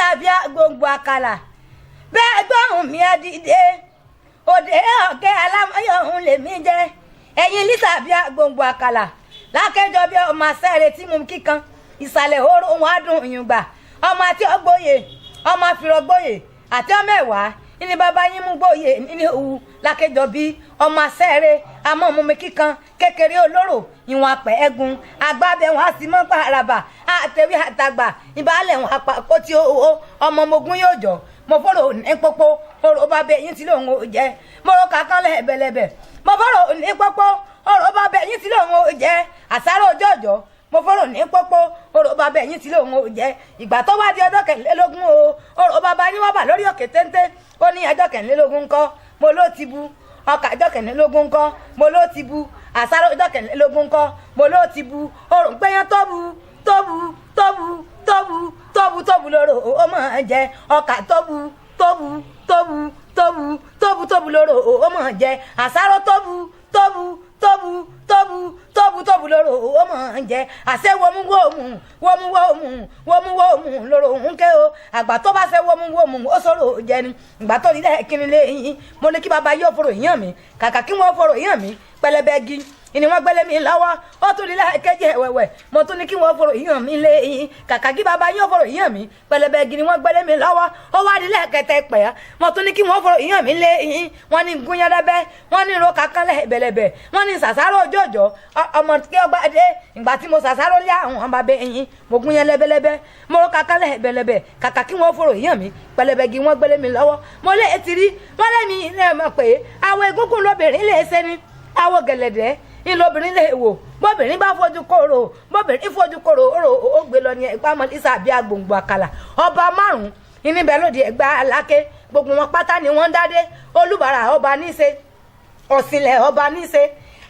Lísàbí Agbòǹgbò Àkàlà bẹ́ẹ̀ gbọ́hùn mi ẹ dìde òde ọ̀kẹ́ alámọ̀yọ̀hún lèmi jẹ́ ẹ̀yin Lísàbí Agbòǹgbò Àkàlà lákẹ́jọ bí ọmọ asẹ́rẹ̀ tí mo kíkan ìsàlẹ̀ oró wọn á dùn ìyùngbà ọmọ àti ọgbóyè ọmọ àfìrọ̀gbóyè àti ọmọ ẹ̀wà ní bàbá yín mú gbóyè nínú òwú lákẹ́jọ bí ọmọ asẹ́rẹ̀ amọ̀mùmí kíkan kékeré olóró ìwọ̀n àpẹ́ ẹ̀gún àgbàbẹ̀ wọn á sì mọ́ pàràbà àtẹ̀wé àtàgbà ìbálẹ̀ wọn àpàkó tí owó ọmọ mogun yóò jọ mo fọ́rọ̀ ní pópó ọ̀rọ̀ bá bẹ yín tí lòun ò jẹ́ mo rọ kankan lẹ́ẹ̀bẹ̀lẹ̀bẹ̀ mo fọ́rọ̀ ní pópó ọ̀rọ̀ bá bẹ yín tí lòun ò jẹ́ àsáró ọjọ́jọ́ mo fọ́rọ̀ ní pópó ọ̀rọ̀ bá bẹ yín tí lòun ò jẹ́ ìgbà tó wá di ọjọ́ kẹrìnlélógún o ọ̀rọ̀ bàbá yín wá bà lórí òkè téńté ó ní ọjọ́ kẹrìnlélógún ńkọ́ mo ló ti bu ọkà ọjọ́ kẹrìnlélógún ńkọ́ mo ló ti bu àsáró ọjọ́ kẹrìnlélógún ńkọ́ mo ló ti bu ọ̀rọ̀ gbẹ́yàn tóbu lóró ó mọ̀ jẹ ọkà tóbu lóró ó mọ̀ jẹ àsáró tóbu lóró ó mọ̀ jẹ àṣẹ wọmú lóró òun ké o àgbà tó bá ṣe wọmú ó sọ̀rọ̀ jẹ ni ìgbà tó nílẹ̀ kíni lé yín mo ní kí bàbá yóò fọ̀rọ̀ yàn mí kàkà kí wọ́n fọ̀rọ̀ yàn mí pẹlẹbẹgi ni wọ́n gbélé mi lọ́wọ́ ó tún nílẹ̀ kẹjẹ wẹ̀wẹ̀ mo tún ní kí wọ́n fọ̀rọ̀ yàn mí lé yín kàkà kí bàbá yóò fọ̀rọ̀ yàn mí pẹlẹbẹgi ni wọ́n gbélé mi lọ́wọ́ ó wá nílẹ̀ kẹtẹ pẹ̀ mo tún ní kí wọ́n fọ̀rọ̀ yàn mí lé yín wọ́n ní gúnyẹ́rẹ́bẹ́ wọ́n ní ro kankan lẹ́ẹ̀bẹ̀lẹ̀bẹ̀ wọ́n ní sàsáró òjòjò ọmọ kí ọgbà dé ìgbà tí mo sàsáró lé àwọn bàbá yín mo gúnyẹ́ lẹ́bẹ̀lẹ́bẹ̀ mo ro kankan lẹ́ẹ̀bẹ̀lẹ̀bẹ̀ kàkà kí wọ́n fọ̀rọ̀ yàn mí pẹlẹbẹgi wọ́n gbélé mi lọ́wọ́ mo lé etí rí wọ́n lé mi ilé mọ̀ pé àwọn egúngún lóbìnrin lè ṣe ni àwọn gẹ̀lẹ̀dẹ́ ìlobìnrin lè wò bóbìnrin bá fojú kòrò bóbìnrin fojú kòrò ó gbé lọ ní ẹgbẹ́ ọmọ Lísàbí Agbòǹgbò Àkàlà ọba márùn níbẹ̀ lóde Ẹ̀gbá Aláké gbogbo wọn pátá ni wọ́n dádé Olúbàrà ọba níṣe Ọ̀sìnlẹ̀ ọba níṣe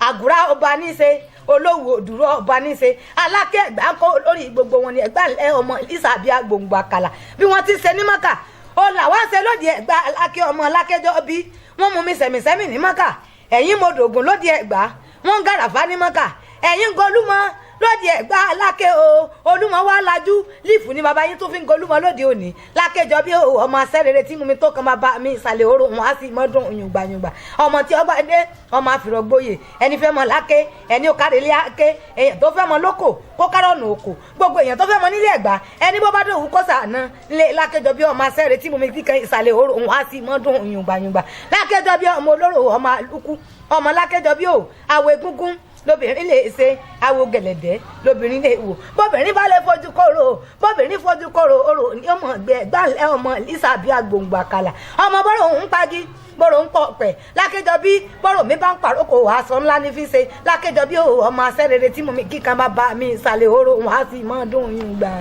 Àgùrá ọba níṣe Olówú Òdùrọ̀ ọba níṣe Aláké Ẹ̀gbá kọ́ lórí gbogbo wọn ní Ẹ̀gbá ọmọ Lísàbí Agbòǹgbò Àkàlà bí wọ́n ti ṣe ní Mọ́kà ó làwọn ṣe lóde Ẹ̀gbá Aláké ọmọ Alákéjọ́ bí wọ́n mú mi sẹ̀mìsẹ́mì ní Mọ́kà ẹ̀yìn mo dògùn lóde Ẹ̀gbá wọ́n gàràfà ní Mọ́kà ẹ̀yìn Golúmọ lóde Ẹ̀gbá Aláké o Olúmọ wá lajú lífù ní bàbá yín tó fi ń Golúmọ lóde òní Lákéjọ bí ọmọ asẹ́rẹ̀rẹ̀ tí mi tó kan máa bá mi ìsàlẹ̀ oró wọn á sì mọ́dún òyìnbàyìnbà ọmọ tí ọgbà dé ọmọ àfìrọ̀gbóyè ẹni fẹ́ mọ Láké ẹni ó kárí ilé Láké èèyàn tó fẹ́ mọ lóko kó kárọ̀ ọ̀nà òkò gbogbo èèyàn tó fẹ́ mọ nílé Ẹ̀gbá ẹni bó bá dé òun kó sàánà lé Lákéjọ bí ọmọ asẹ́rẹ̀ tí mi kíkan ìsàlẹ̀ oró wọn á sì mọ́dún òyìnbàyìnbà Lákéjọ bí ọmọ olóró ọmọ àlùkù ọmọ Lákéjọ bí ò àwọ̀ egúngún lóbìnrin lè ṣe àwọ̀ gẹ̀lẹ̀dẹ́ lóbìnrin lè wò bóbìnrin bá lè fojú kòrò orò ní ọmọ ẹgbẹ́ gbàlẹ́ ọmọ Lísàbí Agbòǹgbò Àkàlà ọmọ bọ́rọ̀ òun pagi bọ́rọ̀ ń pọ̀ pẹ̀ Lákéjọ bí bọ́rọ̀ mi bá ń pàrókò aṣọ ńlá ní fi ṣe Lákéjọ bí ọmọ asẹ́rẹ̀rẹ̀ tí mo mi kíkan bá bá mi ìsàlẹ̀ oró wọn á sì mọ́ dùn yín gbà.